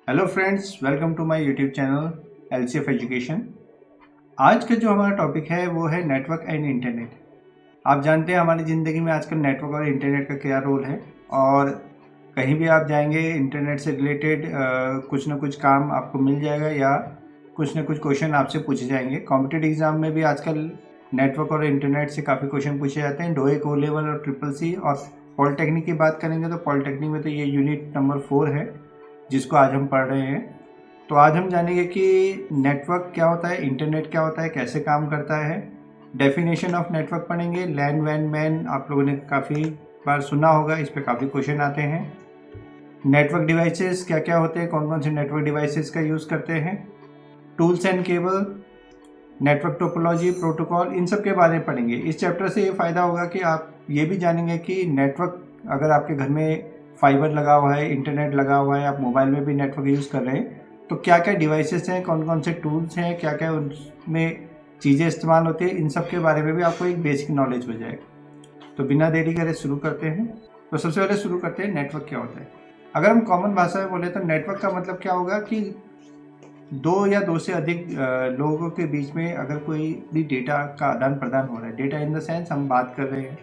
Hello friends, welcome to my YouTube channel LCF education. आज का जो हमारा टॉपिक है वो है नेटवर्क एंड इंटरनेट। आप जानते हैं हमारी ज़िंदगी में आजकल नेटवर्क और इंटरनेट का क्या रोल है, और कहीं भी आप जाएंगे इंटरनेट से रिलेटेड कुछ ना कुछ काम आपको मिल जाएगा या कुछ ना कुछ क्वेश्चन आपसे पूछे जाएंगे। कॉम्पिटिटिव एग्जाम में भी आजकल नेटवर्क और इंटरनेट से काफ़ी क्वेश्चन पूछे जाते हैं। डोएक, ओ लेवल और ट्रिपल सी और पॉलिटेक्निक की बात करेंगे तो पॉलिटेक्निक में तो ये यूनिट नंबर 4 है जिसको आज हम पढ़ रहे हैं। तो आज हम जानेंगे कि नेटवर्क क्या होता है, इंटरनेट क्या होता है, कैसे काम करता है। डेफिनेशन ऑफ नेटवर्क पढ़ेंगे। लैन, वैन, मैन आप लोगों ने काफ़ी बार सुना होगा, इस पे काफ़ी क्वेश्चन आते हैं। नेटवर्क डिवाइसेस क्या क्या होते हैं, कौन कौन से नेटवर्क डिवाइसेस का यूज़ करते हैं। Tools and cable, network topology, protocol, इन सब के बारे में पढ़ेंगे। इस चैप्टर से ये फ़ायदा होगा कि आप ये भी जानेंगे कि नेटवर्क अगर आपके घर में फाइबर लगा हुआ है, इंटरनेट लगा हुआ है, आप मोबाइल में भी नेटवर्क यूज़ कर रहे हैं, तो क्या क्या डिवाइसेस हैं, कौन कौन से टूल्स हैं, क्या क्या उनमें चीज़ें इस्तेमाल होती है, इन सब के बारे में भी आपको एक बेसिक नॉलेज हो जाएगा। तो बिना देरी करे शुरू करते हैं। तो सबसे पहले शुरू करते हैं नेटवर्क क्या होता है। अगर हम कॉमन भाषा में बोले तो नेटवर्क का मतलब क्या होगा कि दो या दो से अधिक लोगों के बीच में अगर कोई भी डेटा का आदान प्रदान हो रहा है, डेटा इन द सेंस हम बात कर रहे हैं,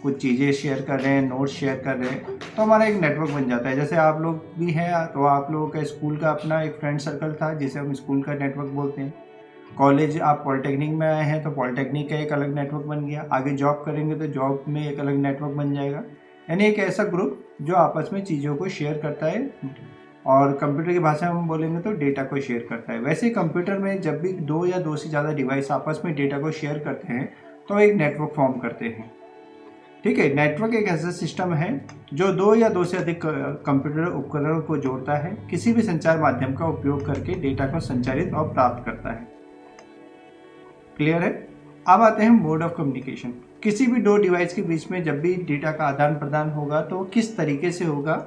कुछ चीज़ें शेयर कर रहे हैं, नोट्स शेयर कर रहे हैं, तो हमारा एक नेटवर्क बन जाता है। जैसे आप लोग भी हैं तो आप लोगों का स्कूल का अपना एक फ्रेंड सर्कल था जिसे हम स्कूल का नेटवर्क बोलते हैं। कॉलेज आप पॉलिटेक्निक में आए हैं तो पॉलिटेक्निक का एक अलग नेटवर्क बन गया। आगे जॉब करेंगे तो जॉब में एक अलग नेटवर्क बन जाएगा। यानी एक ऐसा ग्रुप जो आपस में चीज़ों को शेयर करता है, और कंप्यूटर की भाषा में हम बोलेंगे तो डेटा को शेयर करता है। वैसे कंप्यूटर में जब भी दो या दो से ज़्यादा डिवाइस आपस में डेटा को शेयर करते हैं तो एक नेटवर्क फॉर्म करते हैं। ठीक है, नेटवर्क एक ऐसा सिस्टम है जो दो या दो से अधिक कंप्यूटर उपकरणों को जोड़ता है, किसी भी संचार माध्यम का उपयोग करके डेटा को संचारित और प्राप्त करता है। क्लियर है। अब आते हैं मोड ऑफ कम्युनिकेशन। किसी भी दो डिवाइस के बीच में जब भी डेटा का आदान प्रदान होगा तो किस तरीके से होगा,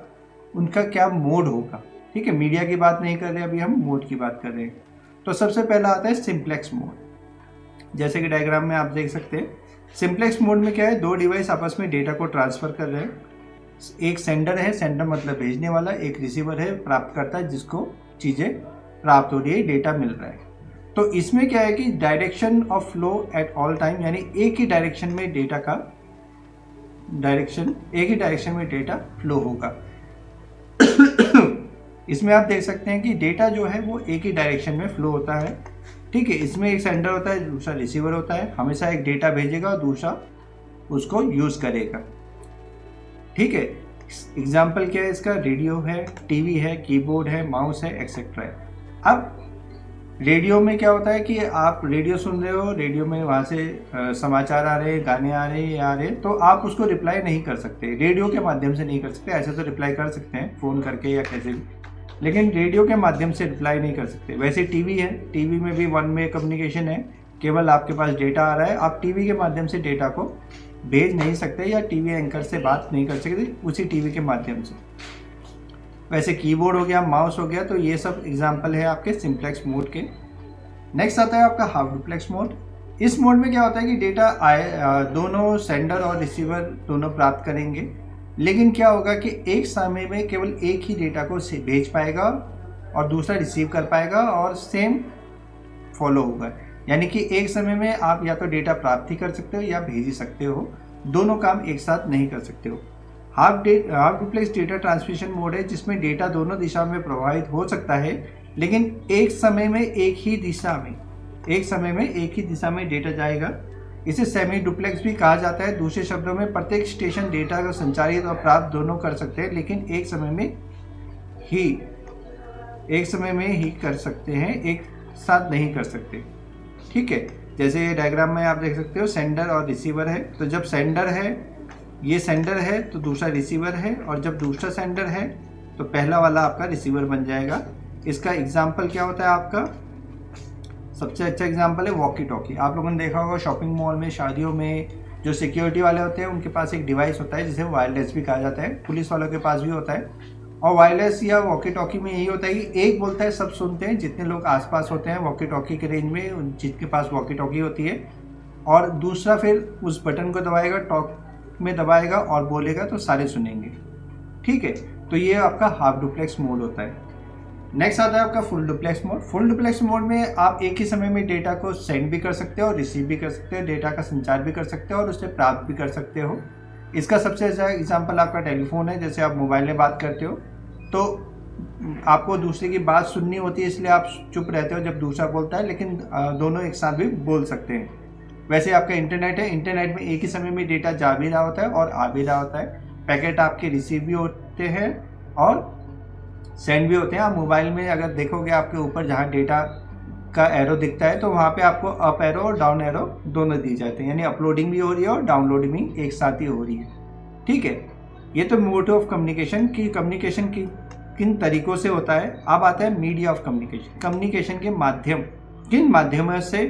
उनका क्या मोड होगा। ठीक है, मीडिया की बात नहीं कर रहे, अभी हम मोड की बात कर रहे हैं। तो सबसे पहला आता है सिंप्लेक्स मोड। जैसे कि डायग्राम में आप देख सकते हैं, सिंप्लेक्स मोड में क्या है, दो डिवाइस आपस में डेटा को ट्रांसफर कर रहे हैं। एक सेंडर है, सेंडर मतलब भेजने वाला, एक रिसीवर है, प्राप्त करता है, जिसको चीज़ें प्राप्त हो रही है, डेटा मिल रहा है। तो इसमें क्या है कि direction of flow at all time, यानी एक ही डायरेक्शन में डेटा फ्लो होगा। इसमें आप देख सकते हैं कि डेटा जो है वो एक ही डायरेक्शन में फ्लो होता है। ठीक है, इसमें एक सेंडर होता है, दूसरा रिसीवर होता है। हमेशा एक डेटा भेजेगा और दूसरा उसको यूज़ करेगा। ठीक है, एग्जाम्पल क्या है इसका, रेडियो है, टीवी है, कीबोर्ड है, माउस है, एक्सेट्रा है। अब रेडियो में क्या होता है कि आप रेडियो सुन रहे हो, रेडियो में वहाँ से समाचार आ रहे हैं, गाने आ रहे हैं, आ रहे हैं, तो आप उसको रिप्लाई नहीं कर सकते, रेडियो के माध्यम से नहीं कर सकते। ऐसे तो रिप्लाई कर सकते हैं फ़ोन करके या कैसे भी, लेकिन रेडियो के माध्यम से रिप्लाई नहीं कर सकते। वैसे टीवी है, टीवी में भी वन वे कम्युनिकेशन है, केवल आपके पास डेटा आ रहा है, आप टीवी के माध्यम से डेटा को भेज नहीं सकते या टीवी एंकर से बात नहीं कर सकते उसी टीवी के माध्यम से। वैसे कीबोर्ड हो गया, माउस हो गया, तो ये सब एग्जाम्पल है आपके सिंप्लेक्स मोड के। नेक्स्ट आता है आपका हाफ डुप्लेक्स मोड। इस मोड में क्या होता है कि डेटा दोनों सेंडर और रिसीवर दोनों प्राप्त करेंगे, लेकिन क्या होगा कि एक समय में केवल एक ही डेटा को भेज पाएगा और दूसरा रिसीव कर पाएगा, और सेम फॉलो होगा। यानी कि एक समय में आप या तो डेटा प्राप्त ही कर सकते हो या भेज ही सकते हो, दोनों काम एक साथ नहीं कर सकते हो। Half duplex data transmission mode है जिसमें डेटा दोनों दिशा में प्रवाहित हो सकता है, लेकिन एक समय में एक ही दिशा में डेटा जाएगा। इसे सेमी डुप्लेक्स भी कहा जाता है। दूसरे शब्दों में प्रत्येक स्टेशन डेटा को संचारित और प्राप्त दोनों कर सकते हैं, लेकिन एक समय में ही कर सकते हैं, एक साथ नहीं कर सकते। ठीक है, जैसे ये डायग्राम में आप देख सकते हो, सेंडर और रिसीवर है। तो जब सेंडर है, ये सेंडर है तो दूसरा रिसीवर है, और जब दूसरा सेंडर है तो पहला वाला आपका रिसीवर बन जाएगा। इसका एग्जाम्पल क्या होता है आपका, सबसे अच्छा एग्जाम्पल है वॉकी टॉकी। आप लोगों ने देखा होगा शॉपिंग मॉल में, शादियों में जो सिक्योरिटी वाले होते हैं उनके पास एक डिवाइस होता है जिसे वायरलेस भी कहा जाता है, पुलिस वालों के पास भी होता है। और वायरलेस या वॉकी टॉकी में यही होता है कि एक बोलता है, सब सुनते हैं, जितने लोग आसपास होते हैं वॉकी टॉकी के रेंज में, जिनके पास वॉकी टॉकी होती है, और दूसरा फिर उस बटन को दबाएगा, टॉक में दबाएगा और बोलेगा तो सारे सुनेंगे। ठीक है, तो ये आपका हाफ डुप्लेक्स मोड होता है। नेक्स्ट आता है आपका full duplex mode. Full duplex mode में आप एक ही समय में डेटा को सेंड भी कर सकते हो और रिसीव भी कर सकते हो, डेटा का संचार भी कर सकते हो और उससे प्राप्त भी कर सकते हो। इसका सबसे अच्छा एग्जांपल आपका टेलीफोन है। जैसे आप मोबाइल में बात करते हो तो आपको दूसरे की बात सुननी होती है, इसलिए आप चुप रहते हो जब दूसरा बोलता है, लेकिन दोनों एक साथ भी बोल सकते हैं। वैसे आपका इंटरनेट है, इंटरनेट में एक ही समय में डेटा जा भी रहा होता है और आ भी रहा होता है। पैकेट आपके रिसीव भी होते हैं और सेंड भी होते हैं। आप मोबाइल में अगर देखोगे आपके ऊपर जहाँ डेटा का एरो दिखता है तो वहाँ पे आपको अप एरो और डाउन एरो दोनों दी जाते हैं, यानी अपलोडिंग भी हो रही है और डाउनलोडिंग भी एक साथ ही हो रही है। ठीक है, ये तो मोड ऑफ कम्युनिकेशन की कम्युनिकेशन की किन तरीकों से होता है। अब आता है मीडिया ऑफ कम्युनिकेशन। कम्युनिकेशन के माध्यम, किन माध्यमों से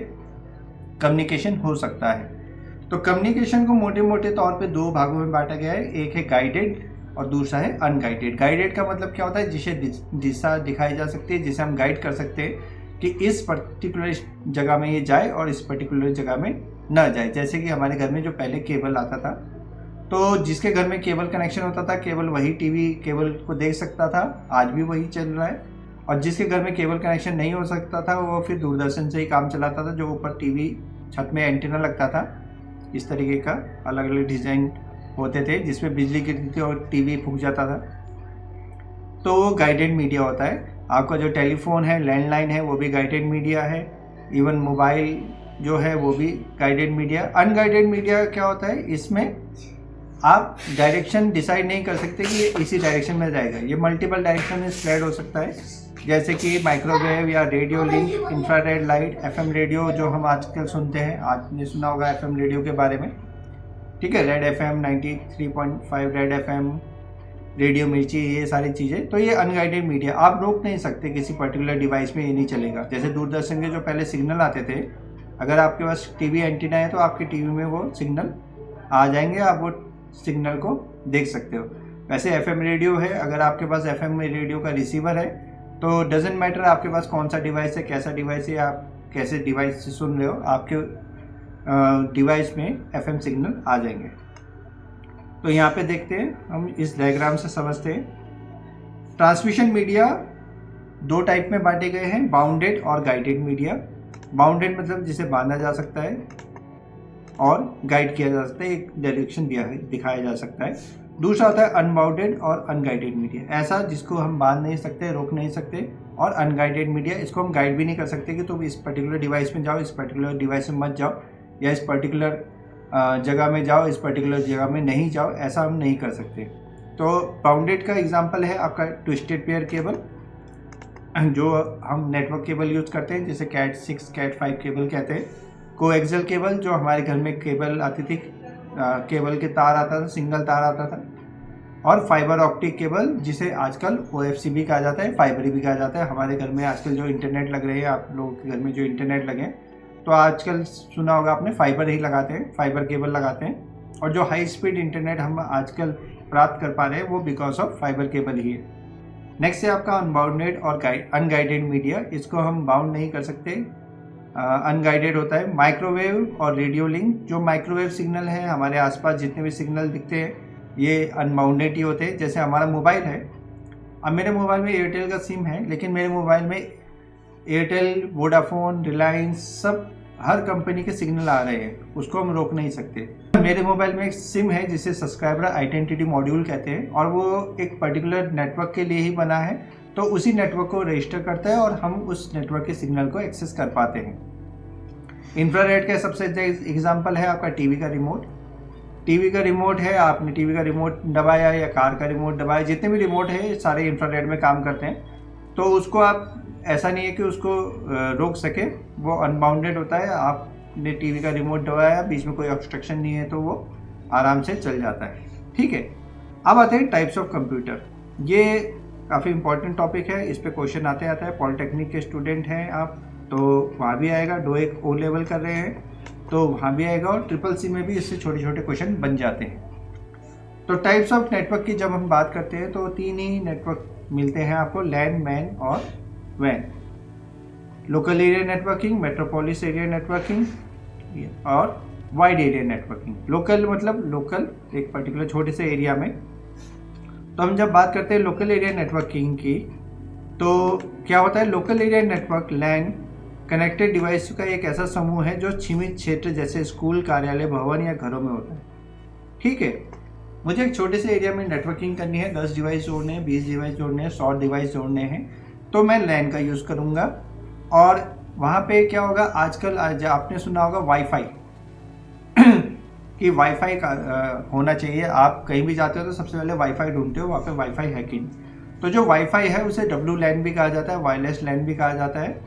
कम्युनिकेशन हो सकता है। तो कम्युनिकेशन को मोटे मोटे तौर पे दो भागों में बांटा गया है, एक है गाइडेड और दूसरा है अनगाइडेड। गाइडेड का मतलब क्या होता है, जिसे दिशा दिखाई जा सकती है, जिसे हम गाइड कर सकते हैं कि इस पर्टिकुलर जगह में ये जाए और इस पर्टिकुलर जगह में न जाए। जैसे कि हमारे घर में जो पहले केबल आता था, तो जिसके घर में केबल कनेक्शन होता था केवल वही टीवी केबल को देख सकता था, आज भी वही चल रहा है। और जिसके घर में केबल कनेक्शन नहीं हो सकता था वो फिर दूरदर्शन से ही काम चलाता था, जो ऊपर टीवी छत में एंटीना लगता था। इस तरीके का अलग अलग डिज़ाइन होते थे जिसमें बिजली गिरती थी और टीवी फूक जाता था, तो वो गाइडेड मीडिया होता है। आपका जो टेलीफोन है, लैंडलाइन है, वो भी गाइडेड मीडिया है। इवन मोबाइल जो है वो भी गाइडेड मीडिया। अनगाइडेड मीडिया क्या होता है, इसमें आप डायरेक्शन डिसाइड नहीं कर सकते कि ये इसी डायरेक्शन में जाएगा, ये मल्टीपल डायरेक्शन में स्प्रेड हो सकता है। जैसे कि माइक्रोवेव या radio link, infrared light, FM radio जो हम आजकल सुनते हैं, आपने सुना होगा एफएम रेडियो के बारे में। ठीक है, red FM 93.5, red FM, radio मिर्ची, ये सारी चीज़ें। तो ये अनगाइडेड मीडिया, आप रोक नहीं सकते किसी पर्टिकुलर डिवाइस में ये नहीं चलेगा। जैसे दूरदर्शन के जो पहले सिग्नल आते थे, अगर आपके पास टीवी एंटीना है तो आपके टीवी में वो सिग्नल आ जाएंगे, आप वो सिग्नल को देख सकते हो। वैसे एफएम रेडियो है, अगर आपके पास एफएम रेडियो का रिसीवर है तो डजेंट मैटर आपके पास कौन सा डिवाइस है, कैसा डिवाइस है, आप कैसे डिवाइस से सुन रहे हो, आपके डिवाइस में एफएम सिग्नल आ जाएंगे। तो यहाँ पे देखते हैं, हम इस डायग्राम से समझते हैं। ट्रांसमिशन मीडिया दो टाइप में बांटे गए हैं, बाउंडेड और गाइडेड मीडिया। बाउंडेड मतलब जिसे बांधा जा सकता है और गाइड किया जा सकता है, एक डायरेक्शन दिखाया जा सकता है। दूसरा होता है अनबाउंडेड और अनगाइडेड मीडिया, ऐसा जिसको हम बांध नहीं सकते, रोक नहीं सकते। और अनगाइडेड मीडिया, इसको हम गाइड भी नहीं कर सकते कि तुम इस पर्टिकुलर डिवाइस में जाओ, इस पर्टिकुलर डिवाइस में मत जाओ, या इस पर्टिकुलर जगह में जाओ, इस पर्टिकुलर जगह में नहीं जाओ, ऐसा हम नहीं कर सकते। तो बाउंडेड का एग्जांपल है आपका ट्विस्टेड पेयर केबल, जो हम नेटवर्क केबल यूज़ करते हैं, जिसे कैट 6 कैट 5 केबल कहते हैं। कोएक्सियल केबल, जो हमारे घर में केबल आती थी, केबल के तार आता था, सिंगल तार आता था। और फाइबर ऑप्टिक केबल, जिसे आजकल OFC भी कहा जाता है, फाइबर भी कहा जाता है। हमारे घर में आजकल जो इंटरनेट लग रहे हैं, आप लोगों के घर में जो इंटरनेट लगे हैं, तो आजकल सुना होगा आपने, फाइबर ही लगाते हैं, फाइबर केबल लगाते हैं। और जो हाई स्पीड इंटरनेट हम आजकल प्राप्त कर पा रहे हैं वो बिकॉज ऑफ फाइबर केबल ही है। नेक्स्ट है आपका अनबाउंडेड और अनगाइडेड मीडिया, इसको हम बाउंड नहीं कर सकते। अनगाइडेड होता है माइक्रोवेव और रेडियो लिंक। जो माइक्रोवेव सिग्नल है, हमारे आसपास जितने भी सिग्नल दिखते हैं, ये अनबाउंडेड ही होते हैं। जैसे हमारा मोबाइल है, अब मेरे मोबाइल में एयरटेल का सिम है, लेकिन मेरे मोबाइल में एयरटेल, वोडाफोन, रिलायंस, सब हर कंपनी के सिग्नल आ रहे हैं, उसको हम रोक नहीं सकते। मेरे मोबाइल में एक सिम है जिसे सब्सक्राइबर आइडेंटिटी मॉड्यूल कहते हैं, और वो एक पर्टिकुलर नेटवर्क के लिए ही बना है, तो उसी नेटवर्क को रजिस्टर करता है और हम उस नेटवर्क के सिग्नल को एक्सेस कर पाते हैं। इंफ्रारेड का सबसे एग्जाम्पल है आपका टीवी का रिमोट। टीवी का रिमोट है, आपने टीवी का रिमोट दबाया या कार का रिमोट दबाया, जितने भी रिमोट है सारे इंफ्रारेड में काम करते हैं। तो उसको आप, ऐसा नहीं है कि उसको रोक सके, वो अनबाउंडेड होता है। आपने टीवी का रिमोट दबाया, बीच में कोई ऑब्स्ट्रक्शन नहीं है, तो वो आराम से चल जाता है। ठीक है, अब आते हैं टाइप्स ऑफ कंप्यूटर। ये काफ़ी इंपॉर्टेंट टॉपिक है, इस पे क्वेश्चन आते आता है। पॉलिटेक्निक के स्टूडेंट हैं आप तो वहाँ भी आएगा, डोएक O लेवल कर रहे हैं तो वहाँ भी आएगा, और CCC में भी इससे छोटे छोटे क्वेश्चन बन जाते हैं। तो टाइप्स ऑफ नेटवर्क की जब हम बात करते हैं तो तीन ही नेटवर्क मिलते हैं आपको, लैन, मैन और वैन। Local area networking, metropolis area networking और वाइड एरिया नेटवर्किंग। लोकल मतलब लोकल, एक पर्टिकुलर छोटे से एरिया में। तो हम जब बात करते हैं लोकल एरिया नेटवर्किंग की, तो क्या होता है, लोकल एरिया नेटवर्क लैन कनेक्टेड डिवाइस का एक ऐसा समूह है जो सीमित क्षेत्र जैसे स्कूल, कार्यालय, भवन या घरों में होता है। ठीक है, मुझे एक छोटे से एरिया में नेटवर्किंग करनी है, 10 डिवाइस जोड़ने हैं, 20 डिवाइस जोड़ने हैं, 100 डिवाइस जोड़ने हैं, तो मैं लैन का यूज़ करूँगा। और वहाँ पे क्या होगा, आजकल आपने सुना होगा वाईफाई कि वाईफाई का होना चाहिए। आप कहीं भी जाते हो तो सबसे पहले वाईफाई ढूंढते हो, वहाँ पे वाईफाई है कि नहीं। तो जो वाईफाई है उसे डब्ल्यू लैन भी कहा जाता है, वायरलेस लैन भी कहा जाता है,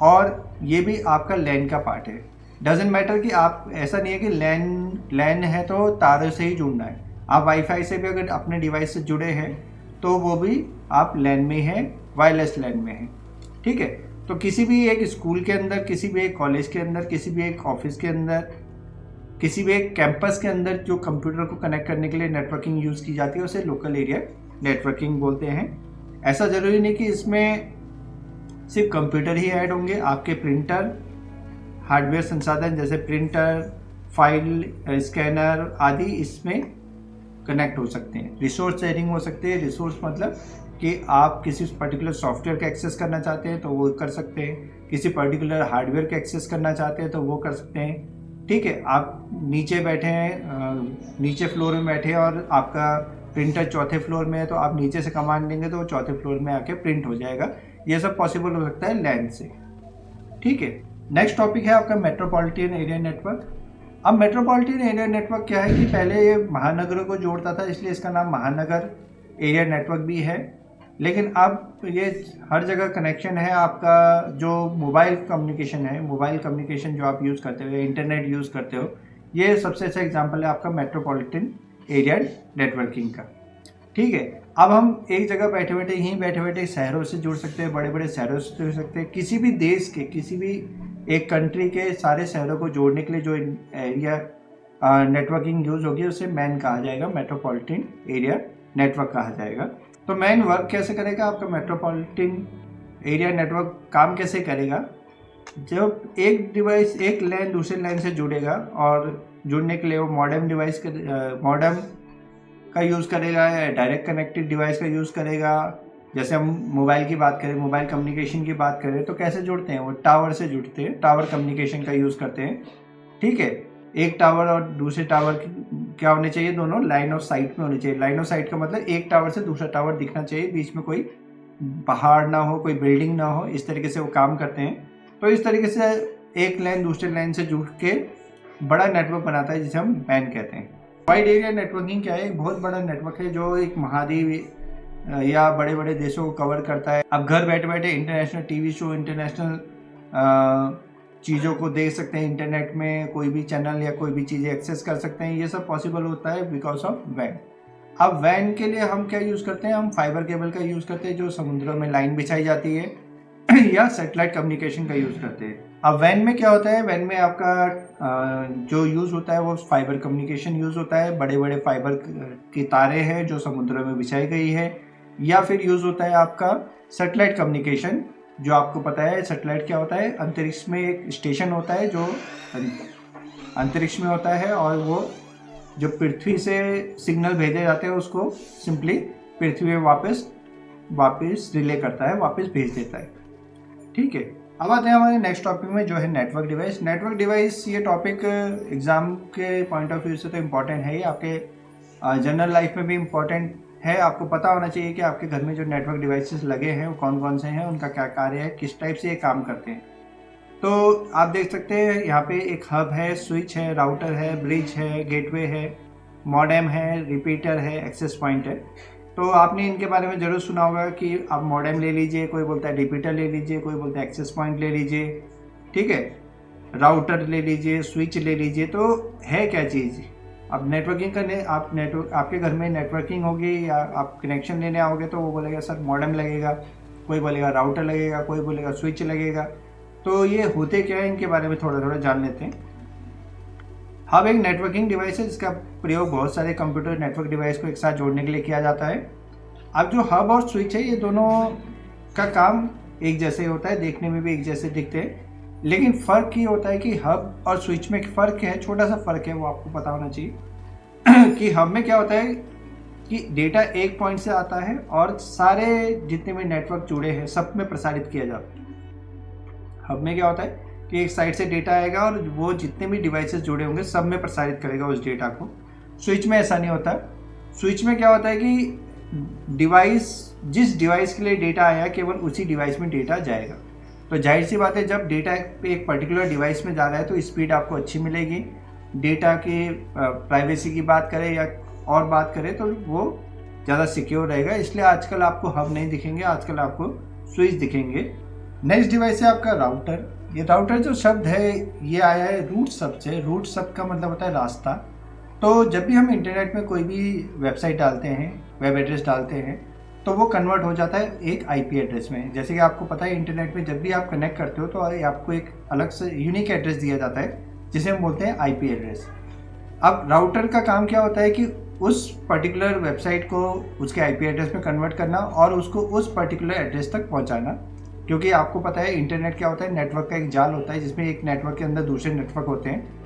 और ये भी आपका लैन का पार्ट है। डजेंट मैटर कि आप, ऐसा नहीं है कि लैन है तो तारों से ही जुड़ना है। आप वाईफाई से भी अगर अपने डिवाइस से जुड़े हैं तो वो भी आप लैन में है, वायरलेस लैन में है। ठीक है, तो किसी भी एक स्कूल के अंदर, किसी भी एक कॉलेज के अंदर, किसी भी एक ऑफिस के अंदर, किसी भी एक कैंपस के अंदर जो कंप्यूटर को कनेक्ट करने के लिए नेटवर्किंग यूज़ की जाती है उसे लोकल एरिया नेटवर्किंग बोलते हैं। ऐसा ज़रूरी नहीं कि इसमें सिर्फ कंप्यूटर ही ऐड होंगे, आपके प्रिंटर, हार्डवेयर संसाधन जैसे प्रिंटर, फाइल, स्कैनर आदि इसमें कनेक्ट हो सकते हैं। रिसोर्स शेयरिंग हो सकती है। रिसोर्स मतलब कि आप किसी पर्टिकुलर सॉफ्टवेयर का एक्सेस करना चाहते हैं तो वो कर सकते हैं, किसी पर्टिकुलर हार्डवेयर का एक्सेस करना चाहते हैं तो वो कर सकते हैं। ठीक है, आप नीचे बैठे हैं, नीचे फ्लोर में बैठे हैं और आपका प्रिंटर चौथे फ्लोर में है, तो आप नीचे से कमांड देंगे तो वो चौथे फ्लोर में आके प्रिंट हो जाएगा। ये सब पॉसिबल हो सकता है लैन से। ठीक है, नेक्स्ट टॉपिक है आपका मेट्रोपॉलिटन एरिया नेटवर्क। अब मेट्रोपॉलिटन एरिया नेटवर्क क्या है कि पहले ये महानगरों को जोड़ता था, इसलिए इसका नाम महानगर एरिया नेटवर्क भी है। लेकिन अब ये हर जगह कनेक्शन है। आपका जो मोबाइल कम्युनिकेशन है, मोबाइल कम्युनिकेशन जो आप यूज़ करते हो, इंटरनेट यूज़ करते हो, ये सबसे अच्छा एग्जांपल है आपका मेट्रोपॉलिटन एरिया नेटवर्किंग का। ठीक है, अब हम एक जगह बैठे बैठे, यहीं बैठे बैठे शहरों से जुड़ सकते हैं, बड़े बड़े शहरों से जुड़ सकते हैं। किसी भी देश के, किसी भी एक कंट्री के सारे शहरों को जोड़ने के लिए जो एरिया नेटवर्किंग यूज होगी उसे मैन कहा जाएगा, मेट्रोपॉलिटन एरिया नेटवर्क कहा जाएगा। तो मैन वर्क कैसे करेगा, आपका मेट्रोपॉलिटन एरिया नेटवर्क काम कैसे करेगा, जब एक डिवाइस एक लैन दूसरे लैन से जुड़ेगा और जुड़ने के लिए वो मॉडेम डिवाइस मॉडेम का यूज़ करेगा या डायरेक्ट कनेक्टेड डिवाइस का यूज़ करेगा। जैसे हम मोबाइल की बात करें, मोबाइल कम्युनिकेशन की बात करें तो कैसे जुड़ते हैं, वो टावर से जुड़ते हैं, टावर कम्युनिकेशन का यूज़ करते हैं। ठीक है, एक टावर और दूसरे टावर क्या होने चाहिए, दोनों लाइन ऑफ साइट में होने चाहिए। लाइन ऑफ साइट का मतलब एक टावर से दूसरा टावर दिखना चाहिए, बीच में कोई पहाड़ ना हो, कोई बिल्डिंग ना हो, इस तरीके से वो काम करते हैं। तो इस तरीके से एक लाइन दूसरे लाइन से जुड़ के बड़ा नेटवर्क बनाता है जिसे हम मैन कहते हैं। वाइड एरिया नेटवर्किंग क्या है, एक बहुत बड़ा नेटवर्क है जो एक महाद्वीप या बड़े बड़े देशों को कवर करता है। आप घर बैठे बैठे इंटरनेशनल टीवी शो, इंटरनेशनल चीज़ों को देख सकते हैं, इंटरनेट में कोई भी चैनल या कोई भी चीज़ें एक्सेस कर सकते हैं। ये सब पॉसिबल होता है बिकॉज ऑफ वैन। अब वैन के लिए हम क्या यूज़ करते हैं, हम फाइबर केबल का यूज़ करते हैं जो समुद्रों में लाइन बिछाई जाती है या सैटेलाइट कम्युनिकेशन का यूज़ करते हैं। अब वैन में क्या होता है, वैन में आपका जो यूज़ होता है वो फाइबर कम्युनिकेशन यूज़ होता है। बड़े बड़े फाइबर की तारें हैं जो समुद्रों में बिछाई गई है, या फिर यूज़ होता है आपका सैटेलाइट कम्युनिकेशन। जो आपको पता है सैटेलाइट क्या होता है, अंतरिक्ष में एक स्टेशन होता है जो अंतरिक्ष में होता है और वो जो पृथ्वी से सिग्नल भेजे जाते हैं उसको सिंपली पृथ्वी में वापस रिले करता है, वापस भेज देता है। ठीक है, अब आते हैं हमारे नेक्स्ट टॉपिक में जो है नेटवर्क डिवाइस। नेटवर्क डिवाइस ये टॉपिक एग्जाम के पॉइंट ऑफ व्यू से तो इम्पॉर्टेंट है ही, आपके जनरल लाइफ में भी इम्पॉर्टेंट है। आपको पता होना चाहिए कि आपके घर में जो नेटवर्क डिवाइसेस लगे हैं वो कौन कौन से हैं, उनका क्या कार्य है, किस टाइप से ये काम करते हैं। तो आप देख सकते हैं यहाँ पे एक हब है, स्विच है, राउटर है, ब्रिज है, गेटवे है, मॉडेम है, रिपीटर है, एक्सेस पॉइंट है। तो आपने इनके बारे में ज़रूर सुना होगा कि आप मॉडेम ले लीजिए, कोई बोलता है रिपीटर ले लीजिए, कोई बोलता है एक्सेस पॉइंट ले लीजिए। ठीक है, राउटर ले लीजिए, स्विच ले लीजिए। तो है क्या चीज़, अब नेटवर्किंग करने आपके घर में नेटवर्किंग होगी या आप कनेक्शन लेने आओगे तो वो बोलेगा सर मॉडेम लगेगा, कोई बोलेगा राउटर लगेगा, कोई बोलेगा स्विच लगेगा। तो ये होते क्या है, इनके बारे में थोड़ा थोड़ा जान लेते हैं। हब एक नेटवर्किंग डिवाइस है जिसका प्रयोग बहुत सारे कंप्यूटर नेटवर्क डिवाइस को एक साथ जोड़ने के लिए किया जाता है। अब जो हब और स्विच है ये दोनों का काम एक जैसे होता है, देखने में भी एक जैसे दिखते हैं, लेकिन फ़र्क ये होता है कि हब और स्विच में फ़र्क है, छोटा सा फ़र्क है, वो आपको पता होना चाहिए कि हब में क्या होता है, कि डेटा एक पॉइंट से आता है और सारे जितने भी नेटवर्क जुड़े हैं सब में प्रसारित किया जाता है। हब में क्या होता है कि एक साइड से डेटा आएगा और वो जितने भी डिवाइसेस जुड़े होंगे सब में प्रसारित करेगा उस डेटा को। स्विच में ऐसा नहीं होता। स्विच में क्या होता है कि जिस डिवाइस के लिए डेटा आया केवल उसी डिवाइस में डेटा जाएगा। तो जाहिर सी बात है, जब डेटा एक पर्टिकुलर डिवाइस में जा रहा है तो स्पीड आपको अच्छी मिलेगी। डेटा के प्राइवेसी की बात करें या और बात करें तो वो ज़्यादा सिक्योर रहेगा। इसलिए आजकल आपको हब नहीं दिखेंगे, आजकल आपको स्विच दिखेंगे। नेक्स्ट डिवाइस है आपका राउटर। ये राउटर जो शब्द है ये आया है रूट शब्द से। रूट शब्द का मतलब होता है रास्ता। तो जब भी हम इंटरनेट में कोई भी वेबसाइट डालते हैं, वेब एड्रेस डालते हैं, तो वो कन्वर्ट हो जाता है एक आईपी एड्रेस में। जैसे कि आपको पता है इंटरनेट में जब भी आप कनेक्ट करते हो तो आपको एक अलग से यूनिक एड्रेस दिया जाता है जिसे हम बोलते हैं आईपी एड्रेस। अब राउटर का काम क्या होता है कि उस पर्टिकुलर वेबसाइट को उसके आईपी एड्रेस में कन्वर्ट करना और उसको उस पर्टिकुलर एड्रेस तक पहुंचाना। क्योंकि आपको पता है इंटरनेट क्या होता है, नेटवर्क का एक जाल होता है जिसमें एक नेटवर्क के अंदर दूसरे नेटवर्क होते हैं।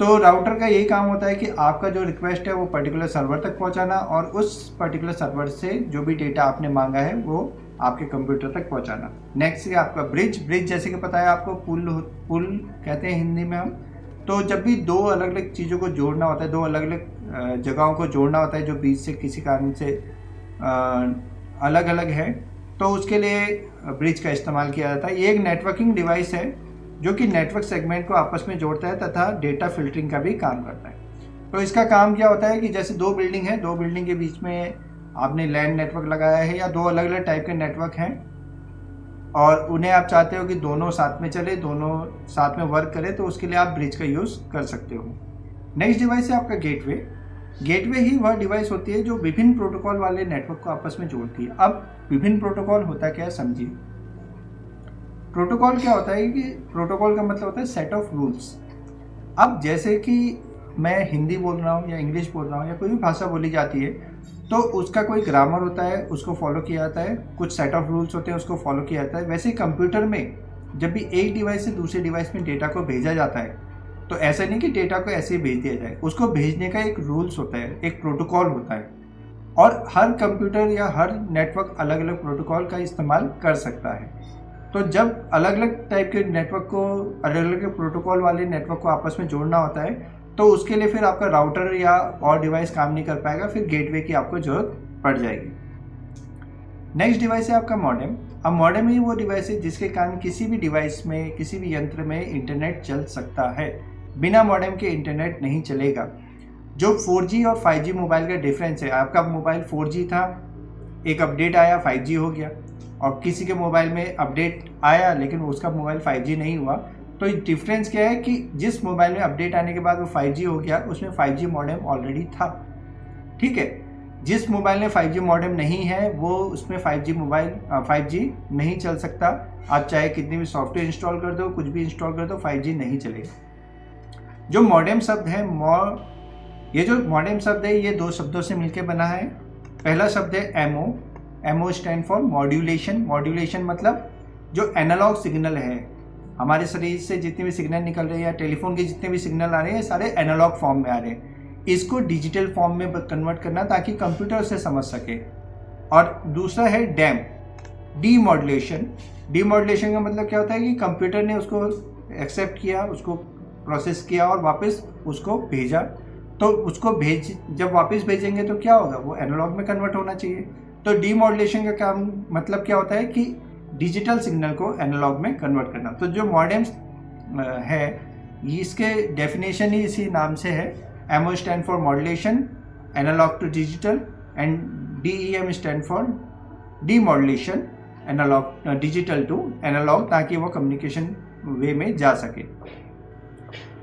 तो राउटर का यही काम होता है कि आपका जो रिक्वेस्ट है वो पर्टिकुलर सर्वर तक पहुंचाना और उस पर्टिकुलर सर्वर से जो भी डेटा आपने मांगा है वो आपके कंप्यूटर तक पहुंचाना। नेक्स्ट है आपका ब्रिज जैसे कि पता है आपको पुल कहते हैं हिंदी में हम। तो जब भी दो अलग अलग चीज़ों को जोड़ना होता है, दो अलग अलग जगहों को जोड़ना होता है जो बीच से किसी कारण से अलग अलग है, तो उसके लिए ब्रिज का इस्तेमाल किया जाता है। ये एक नेटवर्किंग डिवाइस है जो कि नेटवर्क सेगमेंट को आपस में जोड़ता है तथा डेटा फिल्टरिंग का भी काम करता है। तो इसका काम क्या होता है कि जैसे दो बिल्डिंग है, दो बिल्डिंग के बीच में आपने लैंड नेटवर्क लगाया है या दो अलग अलग टाइप के नेटवर्क हैं और उन्हें आप चाहते हो कि दोनों साथ में चले, दोनों साथ में वर्क करें, तो उसके लिए आप ब्रिज का यूज़ कर सकते हो। नेक्स्ट डिवाइस है आपका गेटवे। गेटवे ही वह डिवाइस होती है जो विभिन्न प्रोटोकॉल वाले नेटवर्क को आपस में जोड़ती है। अब विभिन्न प्रोटोकॉल होता क्या है समझिए। प्रोटोकॉल क्या होता है कि प्रोटोकॉल का मतलब होता है सेट ऑफ रूल्स। अब जैसे कि मैं हिंदी बोल रहा हूँ या इंग्लिश बोल रहा हूँ या कोई भी भाषा बोली जाती है तो उसका कोई ग्रामर होता है, उसको फॉलो किया जाता है, कुछ सेट ऑफ रूल्स होते हैं उसको फॉलो किया जाता है। वैसे ही कंप्यूटर में जब भी एक डिवाइस से दूसरे डिवाइस में डेटा को भेजा जाता है तो ऐसा नहीं कि डेटा को ऐसे ही भेज दिया जाए, उसको भेजने का एक रूल्स होता है, एक प्रोटोकॉल होता है और हर कंप्यूटर या हर नेटवर्क अलग अलग प्रोटोकॉल का इस्तेमाल कर सकता है। तो जब अलग अलग टाइप के नेटवर्क को, अलग अलग प्रोटोकॉल वाले नेटवर्क को आपस में जोड़ना होता है तो उसके लिए फिर आपका राउटर या और डिवाइस काम नहीं कर पाएगा, फिर गेटवे की आपको जरूरत पड़ जाएगी। नेक्स्ट डिवाइस है आपका मॉडेम। अब मॉडेम ही वो डिवाइस है जिसके कारण किसी भी डिवाइस में, किसी भी यंत्र में इंटरनेट चल सकता है। बिना मॉडेम के इंटरनेट नहीं चलेगा। जो 4G और 5G मोबाइल का डिफरेंस है, आपका मोबाइल 4G था, एक अपडेट आया 5G हो गया, और किसी के मोबाइल में अपडेट आया लेकिन उसका मोबाइल 5G नहीं हुआ। तो डिफरेंस क्या है कि जिस मोबाइल में अपडेट आने के बाद वो 5G हो गया उसमें 5G मॉडेम ऑलरेडी था, ठीक है। जिस मोबाइल में 5G मॉडेम नहीं है वो उसमें 5G नहीं चल सकता। आप चाहे कितनी भी सॉफ्टवेयर इंस्टॉल कर दो, कुछ भी इंस्टॉल कर दो, 5G नहीं चलेगा। जो मॉडेम शब्द है, ये जो मॉडेम शब्द है ये दो शब्दों से मिलकर बना है। पहला शब्द है MO stand for modulation. Modulation मतलब जो एनालॉग सिग्नल है, हमारे शरीर से जितने भी सिग्नल निकल रहे हैं या टेलीफोन के जितने भी सिग्नल आ रहे हैं सारे एनालॉग फॉर्म में आ रहे हैं, इसको डिजिटल फॉर्म में कन्वर्ट करना ताकि कंप्यूटर उसे समझ सके। और दूसरा है डीमॉड्यूलेशन। डीमॉड्यूलेशन का मतलब क्या होता है कि कंप्यूटर ने उसको एक्सेप्ट किया, उसको प्रोसेस किया और वापस उसको भेजा। तो उसको जब वापस भेजेंगे तो क्या होगा, वो एनालॉग में कन्वर्ट होना चाहिए। तो डीमॉड्यूलेशन का काम मतलब क्या होता है कि डिजिटल सिग्नल को एनालॉग में कन्वर्ट करना। तो जो मॉडेम्स है इसके डेफिनेशन ही इसी नाम से है। MO stand for modulation, analogue to digital, and DEM stand for demodulation, analogue digital to analogue, ताकि वो कम्युनिकेशन वे में जा सके।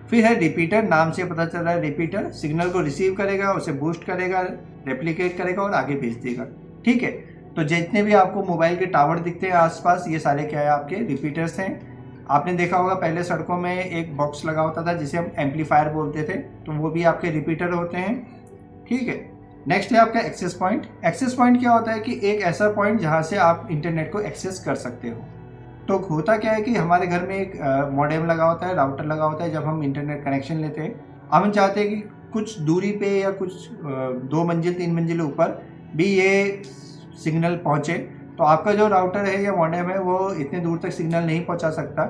फिर है रिपीटर। नाम से पता चल रहा है रिपीटर सिग्नल को रिसीव करेगा, उसे बूस्ट करेगा, रेप्लिकेट करेगा और आगे भेज देगा, ठीक है। तो जितने भी आपको मोबाइल के टावर दिखते हैं आसपास, ये सारे क्या है, आपके रिपीटर्स हैं। आपने देखा होगा पहले सड़कों में एक बॉक्स लगा होता था जिसे हम एम्पलीफायर बोलते थे, तो वो भी आपके रिपीटर होते हैं, ठीक है। नेक्स्ट है आपका एक्सेस पॉइंट। एक्सेस पॉइंट क्या होता है कि एक ऐसा पॉइंट जहाँ से आप इंटरनेट को एक्सेस कर सकते हो। तो होता क्या है कि हमारे घर में एक मॉडेम लगा होता है, राउटर लगा होता है। जब हम इंटरनेट कनेक्शन लेते हैं, हम चाहते हैं कि कुछ दूरी पे या कुछ 2 मंजिल 3 मंजिल ऊपर भी ये सिग्नल पहुँचे, तो आपका जो राउटर है या मॉडेम है वो इतने दूर तक सिग्नल नहीं पहुँचा सकता।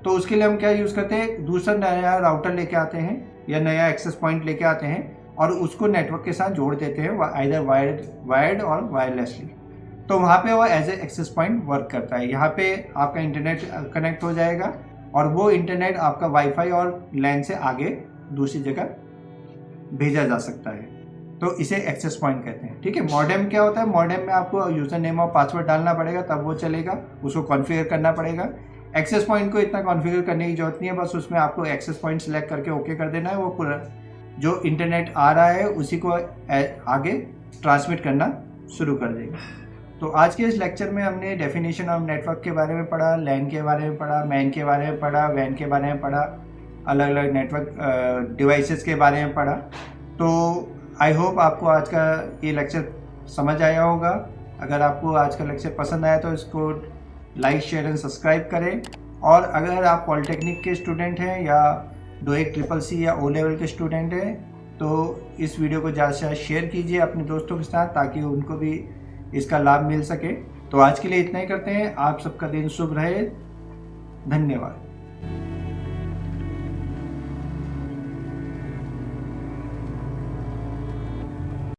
तो उसके लिए हम क्या यूज़ करते हैं, दूसरा नया राउटर लेके आते हैं या नया एक्सेस पॉइंट लेके आते हैं और उसको नेटवर्क के साथ जोड़ देते हैं, आइदर वायर्ड और वायरलेसली। तो वहाँ पे वो as a access point work करता है। यहाँ पे आपका इंटरनेट कनेक्ट हो जाएगा और वो इंटरनेट आपका वाईफाई और लैन से आगे दूसरी जगह भेजा जा सकता है। तो इसे एक्सेस पॉइंट कहते हैं। ठीक है। मॉडेम क्या होता है, मॉडेम में आपको यूज़र नेम और पासवर्ड डालना पड़ेगा तब वो चलेगा, उसको कॉन्फ़िगर करना पड़ेगा। एक्सेस पॉइंट को इतना कॉन्फ़िगर करने की जरूरत नहीं है, बस उसमें आपको एक्सेस पॉइंट सेलेक्ट करके ओके कर देना है। वो पूरा जो इंटरनेट आ रहा है उसी को आगे ट्रांसमिट करना शुरू कर देगा। तो आज के इस लेक्चर में हमने डेफिनेशन ऑफ नेटवर्क के बारे में पढ़ा, लैन के बारे में पढ़ा, मैन के बारे में पढ़ा, वैन के बारे में पढ़ा, अलग अलग नेटवर्क डिवाइसेस के बारे में पढ़ा। तो आई होप आपको आज का ये लेक्चर समझ आया होगा। अगर आपको आज का लेक्चर पसंद आया तो इसको लाइक, शेयर एंड सब्सक्राइब करें। और अगर आप पॉलिटेक्निक के स्टूडेंट हैं या DOEIC CCC या O लेवल के स्टूडेंट हैं तो इस वीडियो को ज़्यादा से ज़्यादा शेयर कीजिए अपने दोस्तों के साथ ताकि उनको भी इसका लाभ मिल सके। तो आज के लिए इतना ही करते हैं। आप सबका दिन शुभ रहे। धन्यवाद।